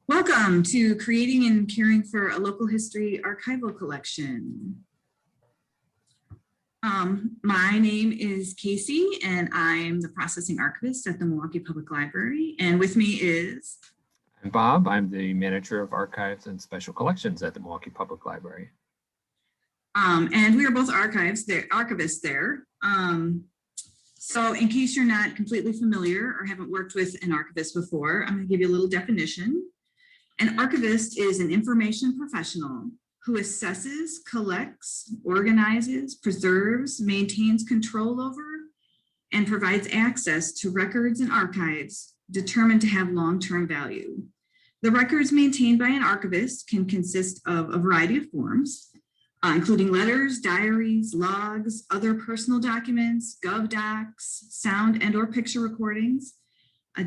Welcome to Creating and Caring for a Local History Archival Collection. My name is Casey and I'm the processing archivist at the Milwaukee Public Library, and with me is... I'm Bob. I'm the manager of archives and special collections at the Milwaukee Public Library. And we are both archivists there. So in case you're not completely familiar or haven't worked with an archivist before, I'm going to give you a little definition. An archivist is an information professional who assesses, collects, organizes, preserves, maintains control over, and provides access to records and archives determined to have long-term value. The records maintained by an archivist can consist of a variety of forms, including letters, diaries, logs, other personal documents, gov docs, sound and or picture recordings,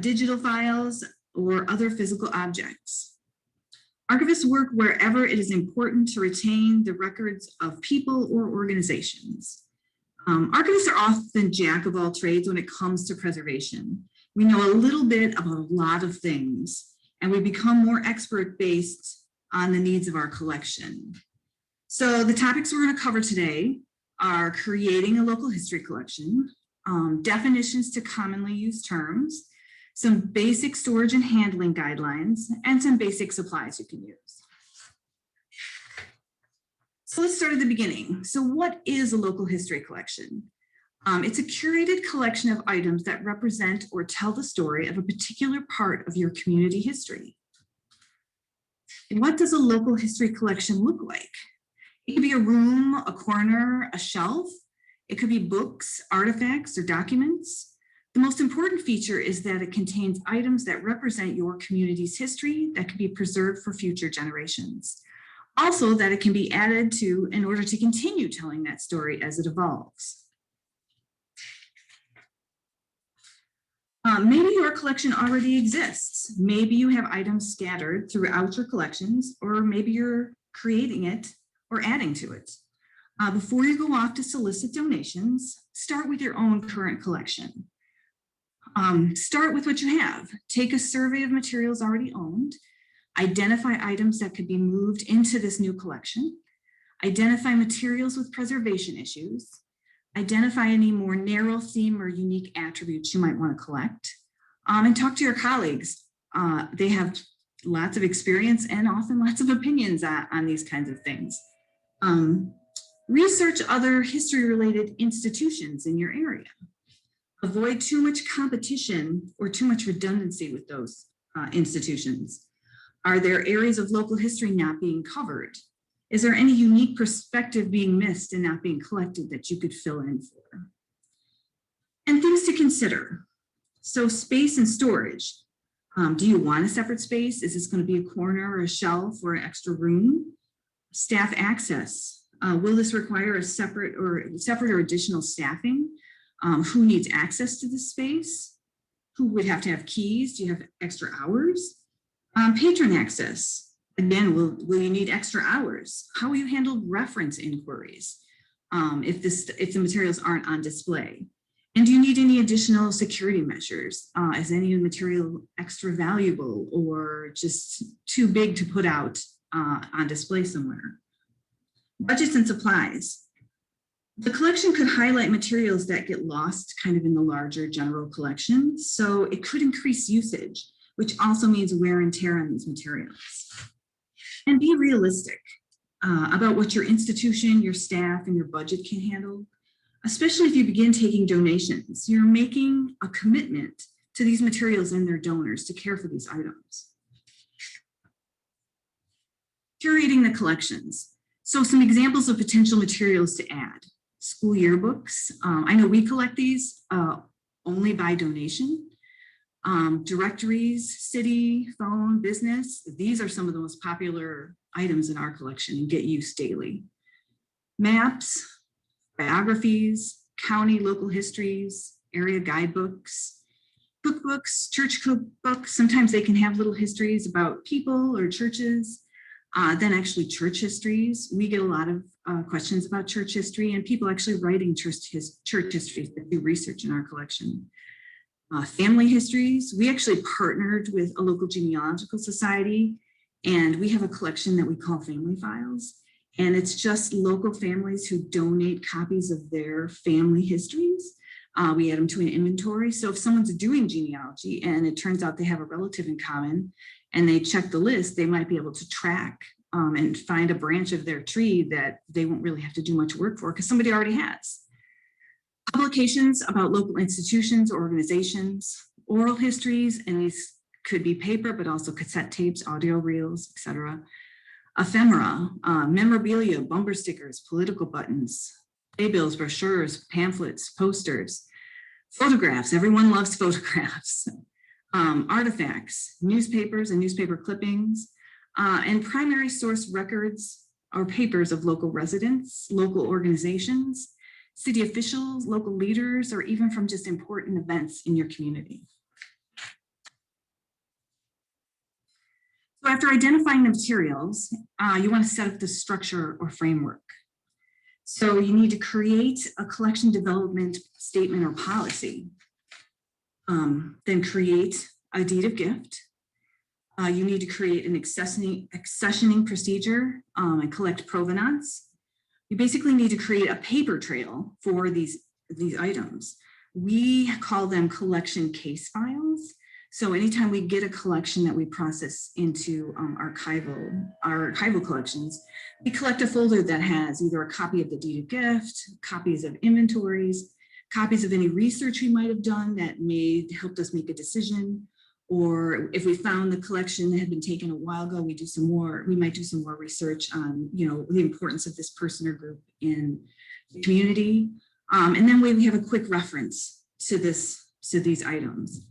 digital files, or other physical objects. Archivists work wherever it is important to retain the records of people or organizations. Archivists are often jack of all trades when it comes to preservation. We know a little bit about a lot of things, and we become more expert based on the needs of our collection. So the topics we're going to cover today are creating a local history collection, definitions to commonly used terms, some basic storage and handling guidelines, and some basic supplies you can use. So let's start at the beginning. So what is a local history collection? It's a curated collection of items that represent or tell the story of a particular part of your community history. And what does a local history collection look like? It could be a room, a corner, a shelf. It could be books, artifacts, or documents. The most important feature is that it contains items that represent your community's history that can be preserved for future generations. Also, that it can be added to in order to continue telling that story as it evolves. Maybe your collection already exists. Maybe you have items scattered throughout your collections, or maybe you're creating it or adding to it. Before you go off to solicit donations, start with your own current collection. Start with what you have. Take a survey of materials already owned. Identify items that could be moved into this new collection. Identify materials with preservation issues. Identify any more narrow theme or unique attributes you might want to collect. And talk to your colleagues. They have lots of experience and often lots of opinions on these kinds of things. Research other history-related institutions in your area. Avoid too much competition or too much redundancy with those institutions. Are there areas of local history not being covered? Is there any unique perspective being missed and not being collected that you could fill in for? And things to consider. So space and storage. Do you want a separate space? Is this going to be a corner or a shelf or an extra room? Staff access. Will this require a separate or additional staffing? Who needs access to this space? Who would have to have keys? Do you have extra hours? Patron access. Again, will you need extra hours? How will you handle reference inquiries if the materials aren't on display? And do you need any additional security measures? Is any material extra valuable or just too big to put out on display somewhere? Budgets and supplies. The collection could highlight materials that get lost kind of in the larger general collection, so it could increase usage, which also means wear and tear on these materials. And be realistic about what your institution, your staff, and your budget can handle, especially if you begin taking donations. You're making a commitment to these materials and their donors to care for these items. Curating the collections. So some examples of potential materials to add. School yearbooks. I know we collect these only by donation. Directories, city, phone, business. These are some of the most popular items in our collection and get used daily. Maps, biographies, county local histories, area guidebooks, cookbooks, church cookbooks. Sometimes they can have little histories about people or churches. Then actually church histories. We get a lot of questions about church history and people actually writing church histories that do research in our collection. Family histories. We actually partnered with a local genealogical society, and we have a collection that we call Family Files. And it's just local families who donate copies of their family histories. We add them to an inventory. So if someone's doing genealogy and it turns out they have a relative in common and they check the list, they might be able to track and find a branch of their tree that they won't really have to do much work for because somebody already has. Publications about local institutions, organizations, oral histories, and these could be paper, but also cassette tapes, audio reels, etc. Ephemera, memorabilia, bumper stickers, political buttons, playbills, brochures, pamphlets, posters, photographs. Everyone loves photographs. Artifacts, newspapers and newspaper clippings, and primary source records or papers of local residents, local organizations, city officials, local leaders, or even from just important events in your community. So after identifying the materials, you want to set up the structure or framework. So you need to create a collection development statement or policy, then create a deed of gift. You need to create an accessioning procedure and collect provenance. You basically need to create a paper trail for these items. We call them collection case files. So anytime we get a collection that we process into our archival collections, we collect a folder that has either a copy of the deed of gift, copies of inventories, copies of any research we might have done that may help us make a decision, or if we found the collection that had been taken a while ago, we might do some more research on, the importance of this person or group in the community. And then we have a quick reference to these items.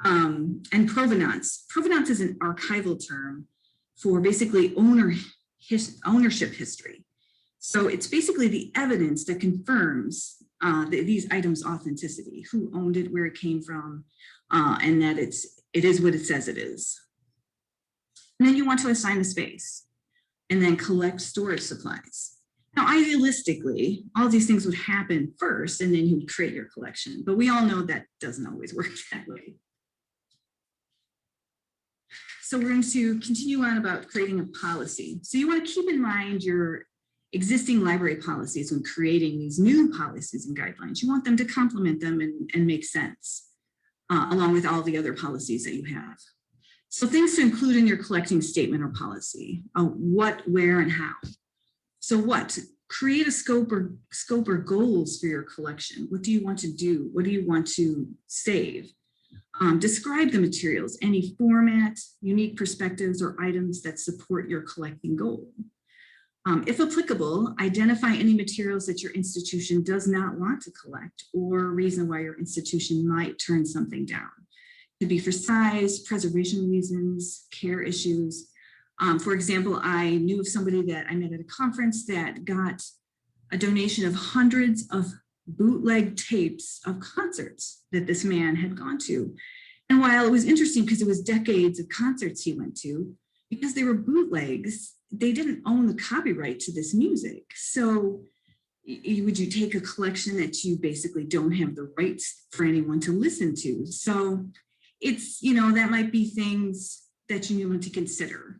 And provenance. Provenance is an archival term for basically ownership history. So it's basically the evidence that confirms these items' authenticity, who owned it, where it came from, and that it is what it says it is. And then you want to assign the space and then collect storage supplies. Now, idealistically, all these things would happen first and then you would create your collection, but we all know that doesn't always work that way. So we're going to continue on about creating a policy. So you want to keep in mind your existing library policies when creating these new policies and guidelines. You want them to complement them and make sense, along with all the other policies that you have. So things to include in your collecting statement or policy: what, where, and how. So what? Create a scope or goals for your collection. What do you want to do? What do you want to save? Describe the materials, any format, unique perspectives, or items that support your collecting goal. If applicable, identify any materials that your institution does not want to collect or reason why your institution might turn something down. It could be for size, preservation reasons, care issues. For example, I knew of somebody that I met at a conference that got a donation of hundreds of bootleg tapes of concerts that this man had gone to. And while it was interesting because it was decades of concerts he went to, because they were bootlegs, they didn't own the copyright to this music. So would you take a collection that you basically don't have the rights for anyone to listen to? So it's, that might be things that you want to consider.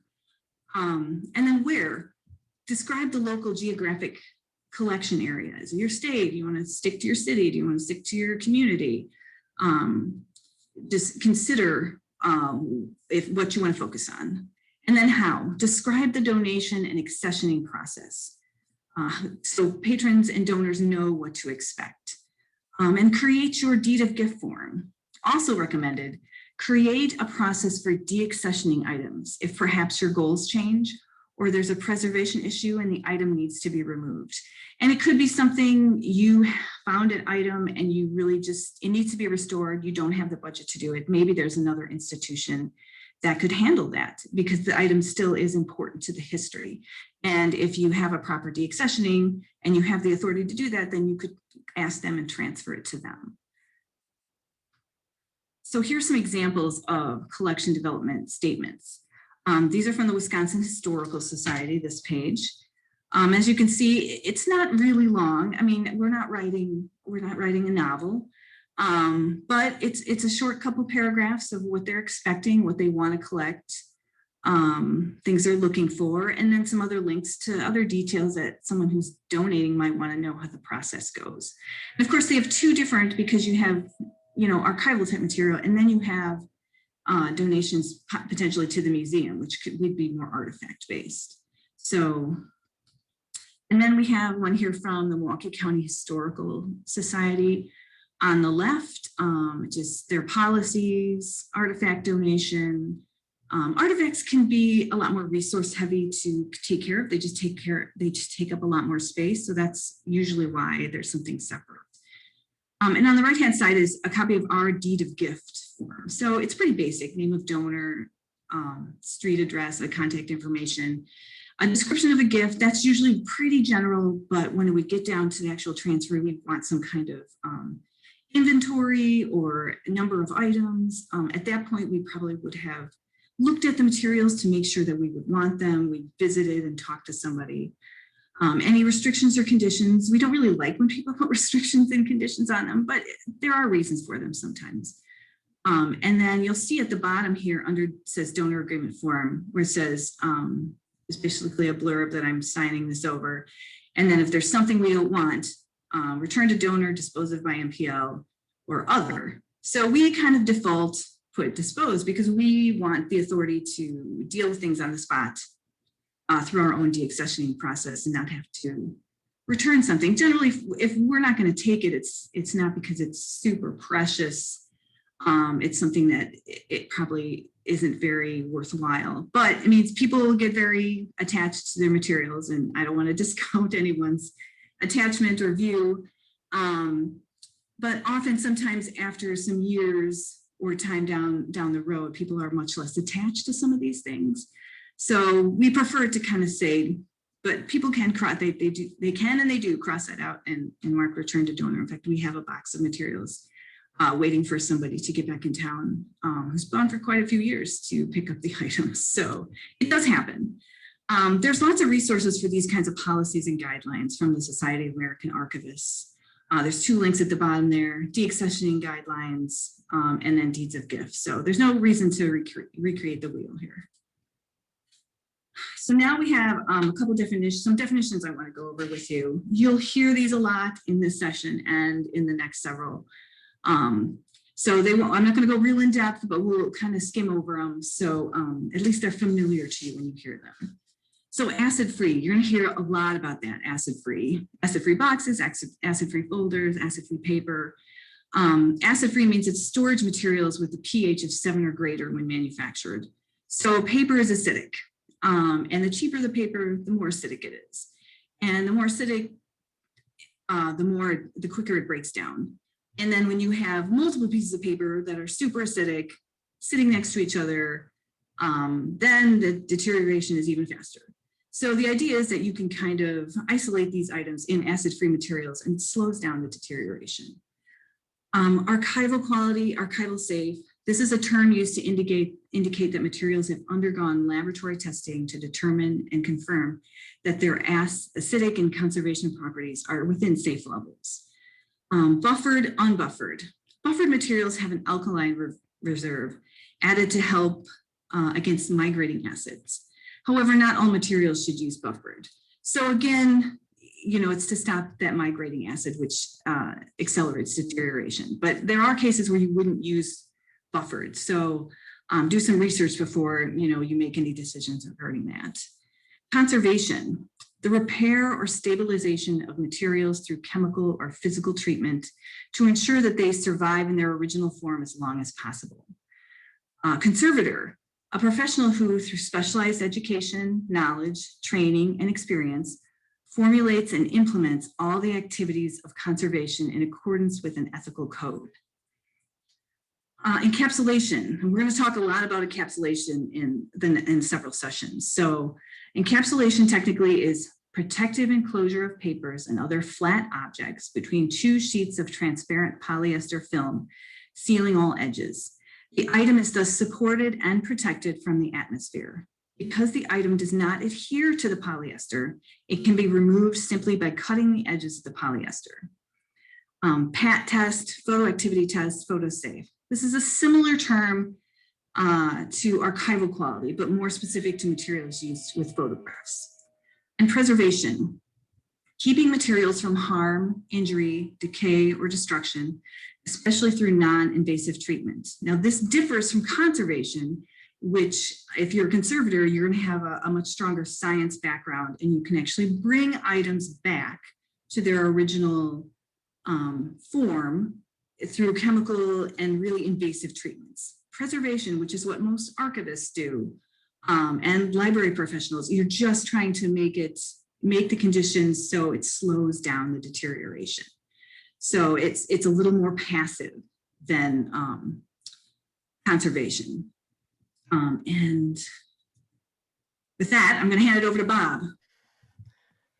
And then where? Describe the local geographic collection areas. Your state, do you want to stick to your city? Do you want to stick to your community? Just consider what you want to focus on. And then how? Describe the donation and accessioning process. So patrons and donors know what to expect. And create your deed of gift form. Also recommended, create a process for deaccessioning items if perhaps your goals change or there's a preservation issue and the item needs to be removed. And it could be something you found an item and you really it needs to be restored. You don't have the budget to do it. Maybe there's another institution that could handle that because the item still is important to the history. And if you have a proper deaccessioning and you have the authority to do that, then you could ask them and transfer it to them. So here's some examples of collection development statements. These are from the Wisconsin Historical Society, this page. As you can see, it's not really long. I mean, we're not writing a novel, But it's a short couple paragraphs of what they're expecting, what they want to collect, things they're looking for, and then some other links to other details that someone who's donating might want to know how the process goes. And of course, they have two different, because you have, archival type material, and then you have donations potentially to the museum, which would be more artifact based. So, and then we have one here from the Milwaukee County Historical Society. On the left, just their policies, artifact donation. Artifacts can be a lot more resource heavy to take care of. They just take up a lot more space. So that's usually why there's something separate. And on the right-hand side is a copy of our deed of gift form. So it's pretty basic: name of donor, street address, a contact information, a description of a gift. That's usually pretty general, but when we get down to the actual transfer, we want some kind of inventory or number of items. At that point, we probably would have looked at the materials to make sure that we would want them. We visited and talked to somebody. Any restrictions or conditions, we don't really like when people put restrictions and conditions on them, but there are reasons for them sometimes. And then you'll see at the bottom here under says donor agreement form, where it says, it's basically a blurb that I'm signing this over. And then if there's something we don't want, return to donor, dispose of by MPL, or other. So we kind of default put dispose because we want the authority to deal with things on the spot through our own deaccessioning process and not have to return something. Generally, if we're not going to take it, it's not because it's super precious. It's something that it probably isn't very worthwhile. But it means people get very attached to their materials, and I don't want to discount anyone's attachment or view. But often, sometimes after some years or time down the road, people are much less attached to some of these things. So we prefer to kind of say, but people can cross, they can and they do cross that out and mark return to donor. In fact, we have a box of materials waiting for somebody to get back in town who's gone for quite a few years to pick up the items. So it does happen. There's lots of resources for these kinds of policies and guidelines from the Society of American Archivists. There's two links at the bottom there: deaccessioning guidelines and then deeds of gift. So there's no reason to recreate the wheel here. So now we have a couple some definitions I want to go over with you. You'll hear these a lot in this session and in the next several. So they won't, I'm not going to go real in depth, but we'll kind of skim over them. So at least they're familiar to you when you hear them. So acid-free, you're going to hear a lot about that. Acid-free boxes, acid-free folders, acid-free paper. Acid-free means it's storage materials with a pH of 7 or greater when manufactured. So paper is acidic. And the cheaper the paper, the more acidic it is. And the more acidic, the quicker it breaks down. And then when you have multiple pieces of paper that are super acidic sitting next to each other, then the deterioration is even faster. So the idea is that you can kind of isolate these items in acid-free materials, and it slows down the deterioration. Archival quality, archival safe. This is a term used to indicate that materials have undergone laboratory testing to determine and confirm that their acidic and conservation properties are within safe levels. Buffered, unbuffered. Buffered materials have an alkaline reserve added to help against migrating acids. However, not all materials should use buffered. So again, it's to stop that migrating acid, which accelerates deterioration. But there are cases where you wouldn't use buffered. So do some research before you make any decisions regarding that. Conservation, the repair or stabilization of materials through chemical or physical treatment to ensure that they survive in their original form as long as possible. Conservator, a professional who, through specialized education, knowledge, training, and experience, formulates and implements all the activities of conservation in accordance with an ethical code. Encapsulation, and we're going to talk a lot about encapsulation in several sessions. So encapsulation technically is protective enclosure of papers and other flat objects between two sheets of transparent polyester film, sealing all edges. The item is thus supported and protected from the atmosphere. Because the item does not adhere to the polyester, it can be removed simply by cutting the edges of the polyester. PAT test, photo activity test, photo safe. This is a similar term to archival quality, but more specific to materials used with photographs. And preservation, keeping materials from harm, injury, decay, or destruction, especially through non-invasive treatment. Now, this differs from conservation, which if you're a conservator, you're going to have a much stronger science background, and you can actually bring items back to their original form through chemical and really invasive treatments. Preservation, which is what most archivists do, and library professionals, you're just trying to make the conditions so it slows down the deterioration. So it's a little more passive than conservation. And with that, I'm going to hand it over to Bob.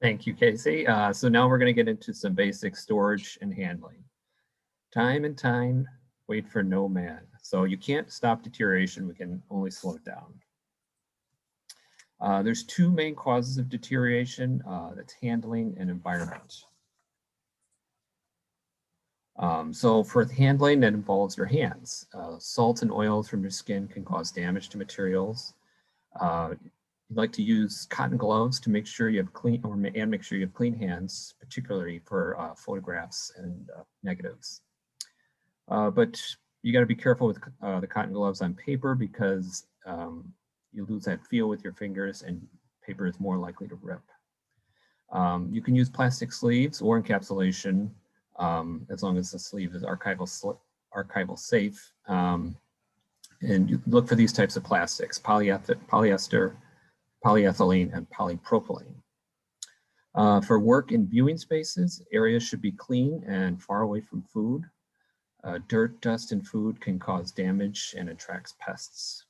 Thank you, Casey. So now we're going to get into some basic storage and handling. Time and time, wait for no man. So you can't stop deterioration, we can only slow it down. There's two main causes of deterioration, that's handling and environment. So for handling, that involves your hands. Salt and oils from your skin can cause damage to materials. You'd like to use cotton gloves to make sure you have clean, and make sure you have clean hands, particularly for photographs and negatives. But you got to be careful with the cotton gloves on paper, because you lose that feel with your fingers and paper is more likely to rip. You can use plastic sleeves or encapsulation, as long as the sleeve is archival safe. And you look for these types of plastics: polyester, polyethylene, and polypropylene. For work in viewing spaces, areas should be clean and far away from food. Dirt, dust, and food can cause damage and attracts pests.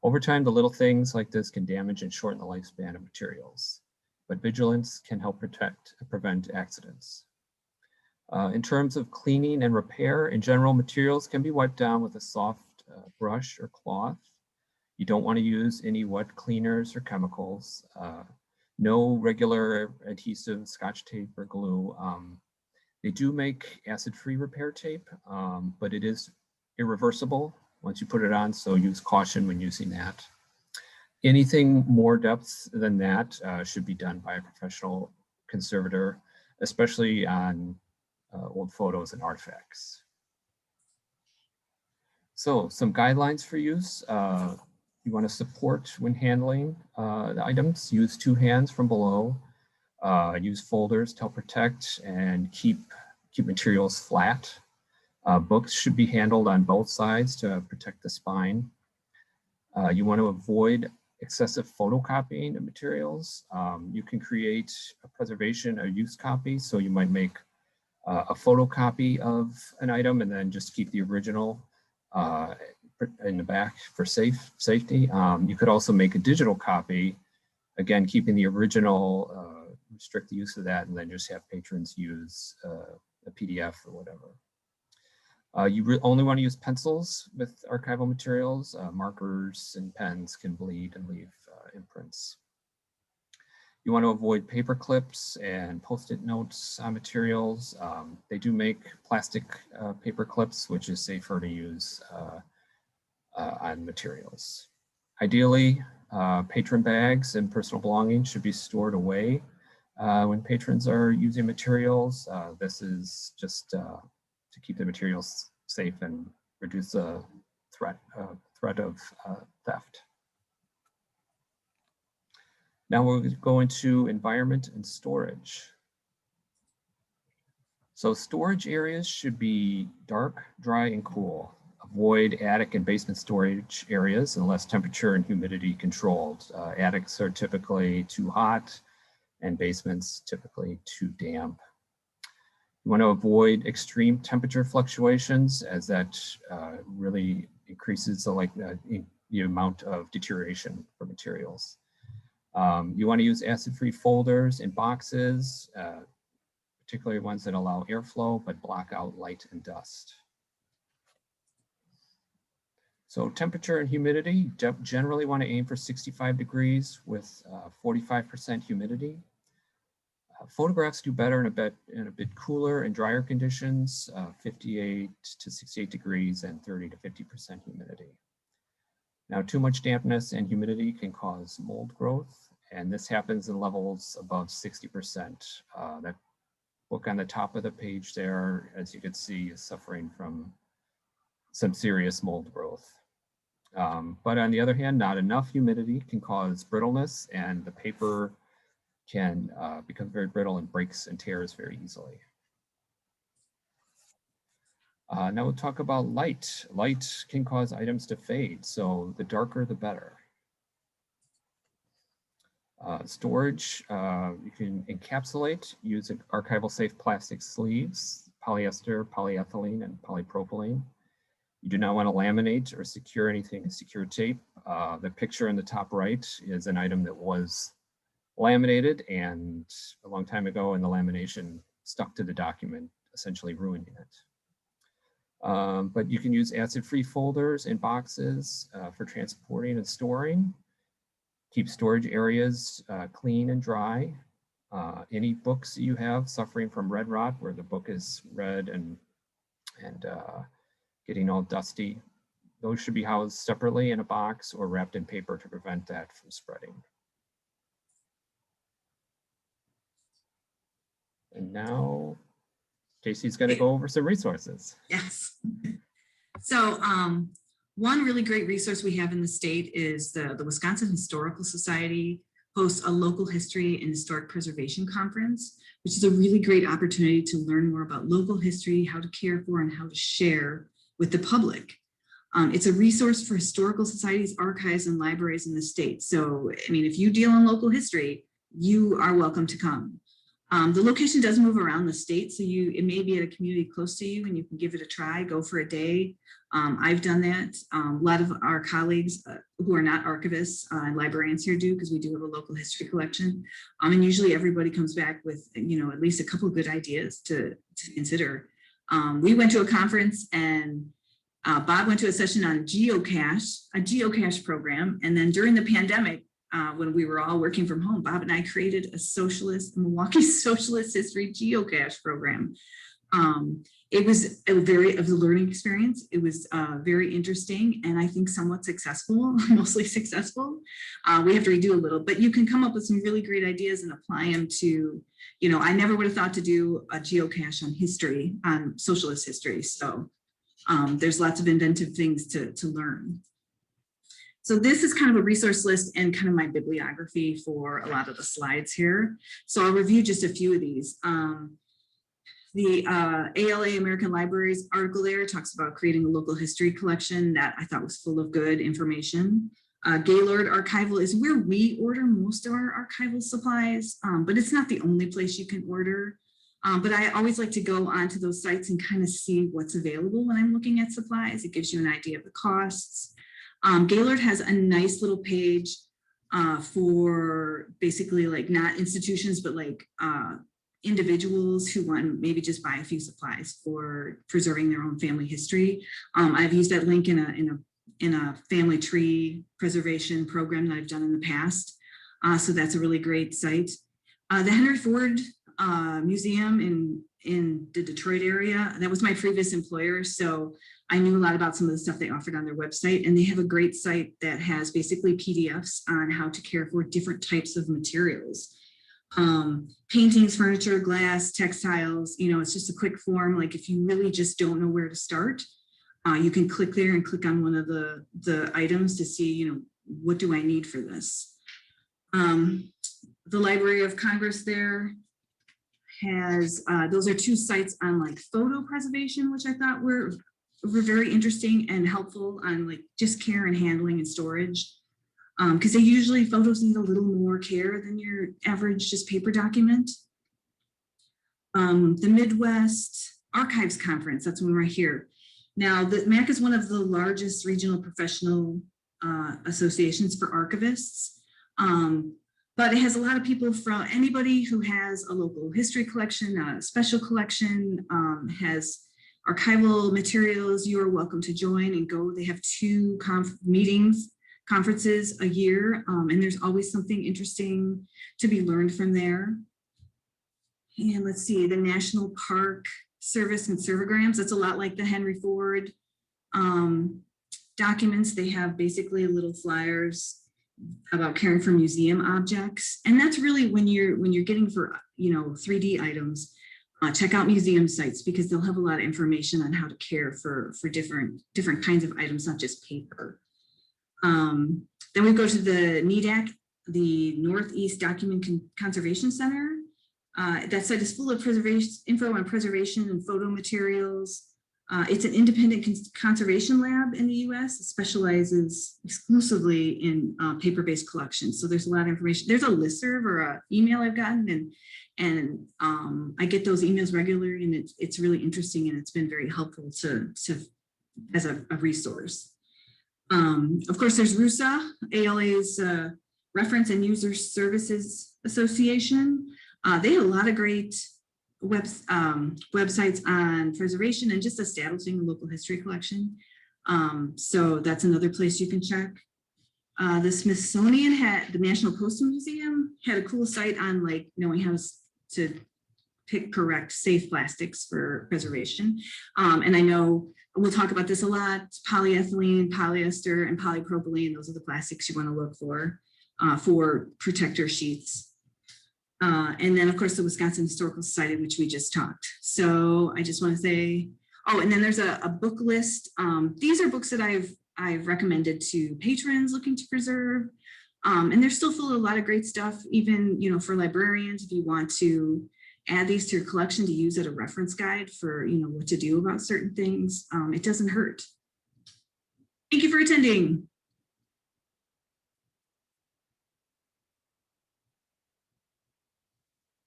Over time, the little things like this can damage and shorten the lifespan of materials, but vigilance can help prevent accidents. In terms of cleaning and repair, in general, materials can be wiped down with a soft brush or cloth. You don't want to use any wet cleaners or chemicals. No regular adhesive, Scotch tape, or glue. They do make acid-free repair tape, but it is irreversible once you put it on, so use caution when using that. Anything more depth than that should be done by a professional conservator, especially on old photos and artifacts. So some guidelines for use. You want to support when handling the items. Use two hands from below. Use folders to help protect and keep materials flat. Books should be handled on both sides to protect the spine. You want to avoid excessive photocopying of materials. You can create a preservation or use copy. So you might make a photocopy of an item and then just keep the original in the back for safety. You could also make a digital copy, again, keeping the original, restrict the use of that, and then just have patrons use a PDF or whatever. You only want to use pencils with archival materials. Markers and pens can bleed and leave imprints. You want to avoid paper clips and Post-it notes on materials. They do make plastic paper clips, which is safer to use on materials. Ideally, patron bags and personal belongings should be stored away when patrons are using materials. This is just to keep the materials safe and reduce the threat of theft. Now we'll go into environment and storage. So storage areas should be dark, dry, and cool. Avoid attic and basement storage areas unless temperature and humidity controlled. Attics are typically too hot and basements typically too damp. You want to avoid extreme temperature fluctuations, as that really increases the amount of deterioration for materials. You want to use acid-free folders and boxes, particularly ones that allow airflow but block out light and dust. So temperature and humidity, generally want to aim for 65 degrees with 45% humidity. Photographs do better in a bit cooler and drier conditions, 58 to 68 degrees and 30 to 50% humidity. Now, too much dampness and humidity can cause mold growth, and this happens in levels above 60%. That book on the top of the page there, as you can see, is suffering from some serious mold growth. But on the other hand, not enough humidity can cause brittleness, and the paper can become very brittle and breaks and tears very easily. Now we'll talk about light. Light can cause items to fade, so the darker the better. Storage, you can encapsulate using archival safe plastic sleeves, polyester, polyethylene, and polypropylene. You do not want to laminate or secure anything with secure tape. The picture in the top right is an item that was laminated and a long time ago, and the lamination stuck to the document, essentially ruining it. But you can use acid-free folders and boxes for transporting and storing. Keep storage areas clean and dry. Any books that you have suffering from red rot, where the book is red and getting all dusty, those should be housed separately in a box or wrapped in paper to prevent that from spreading. And now Casey's going to go over some resources. Yes. So one really great resource we have in the state is the Wisconsin Historical Society hosts a local history and historic preservation conference, which is a really great opportunity to learn more about local history, how to care for, and how to share with the public. It's a resource for historical societies, archives, and libraries in the state. So, I mean, if you deal in local history, you are welcome to come. The location does move around the state, so it may be at a community close to you and you can give it a try, go for a day. I've done that. A lot of our colleagues who are not archivists and librarians here do, because we do have a local history collection. And usually everybody comes back with, at least a couple of good ideas to consider. We went to a conference and Bob went to a session on a geocache program. And then during the pandemic, when we were all working from home, Bob and I created a Milwaukee socialist history geocache program. It was a learning experience. It was very interesting and I think somewhat successful, mostly successful. We have to redo a little, but you can come up with some really great ideas and apply them to, I never would have thought to do a geocache on history, on socialist history. So there's lots of inventive things to learn. So this is kind of a resource list and kind of my bibliography for a lot of the slides here. So I'll review just a few of these. The ALA American Libraries article there talks about creating a local history collection that I thought was full of good information. Gaylord Archival is where we order most of our archival supplies, but it's not the only place you can order. But I always like to go onto those sites and kind of see what's available when I'm looking at supplies. It gives you an idea of the costs. Gaylord has a nice little page for basically like not institutions, but like individuals who want to maybe just buy a few supplies for preserving their own family history. I've used that link in a family tree preservation program that I've done in the past. So that's a really great site. The Henry Ford Museum in the Detroit area, that was my previous employer. So I knew a lot about some of the stuff they offered on their website, and they have a great site that has basically PDFs on how to care for different types of materials. Paintings, furniture, glass, textiles, it's just a quick form. Like if you really just don't know where to start, you can click there and click on one of the items to see, what do I need for this? The Library of Congress there has, those are two sites on like photo preservation, which I thought were very interesting and helpful on like just care and handling and storage. Because photos need a little more care than your average just paper document. The Midwest Archives Conference, that's one right here. Now, the MAC is one of the largest regional professional associations for archivists. But it has a lot of people from anybody who has a local history collection, a special collection, has archival materials. You are welcome to join and go. They have two conferences a year, and there's always something interesting to be learned from there. And let's see, the National Park Service and Servograms. That's a lot like the Henry Ford documents. They have basically little flyers about caring for museum objects. And that's really when you're getting for, 3D items, check out museum sites because they'll have a lot of information on how to care for different kinds of items, not just paper. Then we go to the NEDAC, the Northeast Document Conservation Center. That site is full of info on preservation and photo materials. It's an independent conservation lab in the US. It specializes exclusively in paper-based collections. So there's a lot of information. There's a listserv or an email I've gotten, and I get those emails regularly, and it's really interesting, and it's been very helpful as a resource. Of course, there's RUSA, ALA's Reference and User Services Association. They have a lot of great websites on preservation and just establishing a local history collection. So that's another place you can check. The Smithsonian the National Postal Museum had a cool site on like knowing how to pick correct safe plastics for preservation. And I know we'll talk about this a lot. Polyethylene, polyester, and polypropylene, those are the plastics you want to look for protector sheets. And then, of course, the Wisconsin Historical Society, which we just talked. So I just want to say, and then there's a book list. These are books that I've recommended to patrons looking to preserve. And they're still full of a lot of great stuff, even, for librarians, if you want to add these to your collection to use as a reference guide for, what to do about certain things. It doesn't hurt. Thank you for attending.